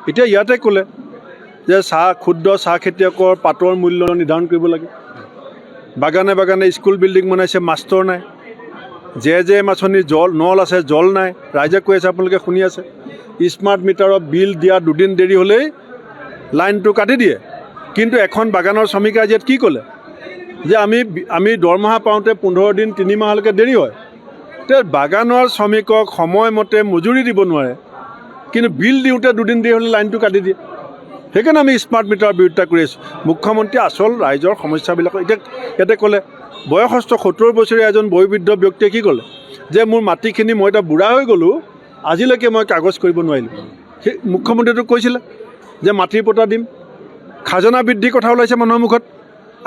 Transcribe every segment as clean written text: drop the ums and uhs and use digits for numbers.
এতিয়া ইয়াতে ক'লে যে ক্ষুদ্ৰ চাহ খেতিয়কৰ পাতৰ মূল্য নিৰ্ধাৰণ কৰিব লাগে। বাগানে বাগানে স্কুল বিল্ডিং বনাইছে, মাষ্টৰ নাই। যে আঁচনি নল আছে, জল নাই। ৰাইজে কৈ আছে, আপোনালোকে শুনি আছে, স্মাৰ্ট মিটাৰৰ বিল দিয়া 2 দিন দেৰি হ'লেই লাইনটো কাটি দিয়ে। কিন্তু এখন বাগানৰ শ্ৰমিকে আজি কি ক'লে যে আমি দৰমহা পাওঁতে 15 দিন 3 মাহলৈকে দেৰি হয়। এতিয়া বাগানৰ শ্ৰমিকক সময়মতে মজুৰি দিব নোৱাৰে, কিন্তু বিল দিওঁতে 2 দিন দেৰি হ'লে লাইনটো কাটি দিয়ে। সেইকাৰণে আমি স্মাৰ্ট মিটাৰৰ বিৰোধিতা কৰি আছোঁ। মুখ্যমন্ত্ৰী আচল ৰাইজৰ সমস্যাবিলাক এতিয়া ইয়াতে ক'লে, বয়সস্থ 70 বছৰীয়া এজন বয়োবৃদ্ধ ব্যক্তিয়ে কি ক'লে যে মোৰ মাটিখিনি মই এতিয়া বুঢ়া হৈ গ'লোঁ, আজিলৈকে মই কাগজ কৰিব নোৱাৰিলোঁ। সেই মুখ্যমন্ত্ৰীটো কৈছিলে যে মাটিৰ পট্টা দিম। খাজানা বৃদ্ধিৰ কথা ওলাইছে মানুহৰ মুখত।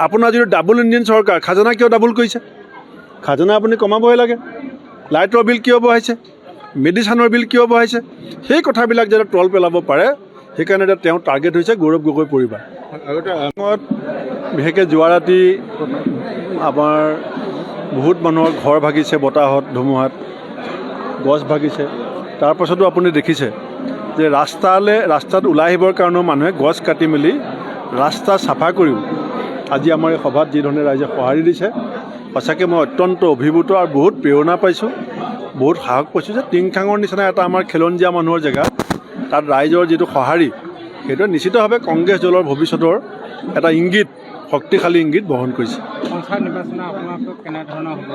আপোনাৰ যদি ডাবল ইঞ্জিন চৰকাৰ, খাজানা কিয় ডাবল কৰিছে? খাজানা আপুনি কমাবই লাগে। লাইটৰ বিল কিয় বঢ়াইছে? মেডিচিনৰ বিল কিয় বঢ়াইছে? সেই কথাবিলাক যাতে তল পেলাব পাৰে, সেইকাৰণে এতিয়া তেওঁ টাৰ্গেট হৈছে গৌৰৱ গগৈ পৰিবাৰ। বিশেষকৈ যোৱা ৰাতি আমাৰ বহুত মানুহৰ ঘৰ ভাগিছে, বতাহত ধুমুহাত গছ ভাগিছে। তাৰপাছতো আপুনি দেখিছে যে ৰাস্তাত ওলাই আহিবৰ কাৰণেও মানুহে গছ কাটি মেলি ৰাস্তা চাফা কৰিও আজি আমাৰ এই সভাত যিধৰণে ৰাইজে সঁহাৰি দিছে, সঁচাকৈ মই অত্যন্ত অভিভূত আৰু বহুত প্ৰেৰণা পাইছোঁ, বহুত সাহস পাইছোঁ যে টিংখাঙৰ নিচিনা এটা আমাৰ খেলঞ্জীয়া মানুহৰ জেগা, তাত ৰাইজৰ যিটো সঁহাৰি, সেইটো নিশ্চিতভাৱে কংগ্ৰেছ দলৰ ভৱিষ্যতৰ এটা ইংগিত, শক্তিশালী ইংগিত বহন কৰিছে। পঞ্চায়ত নিৰ্বাচন আপোনালোকক কেনেধৰণৰ হ'ব?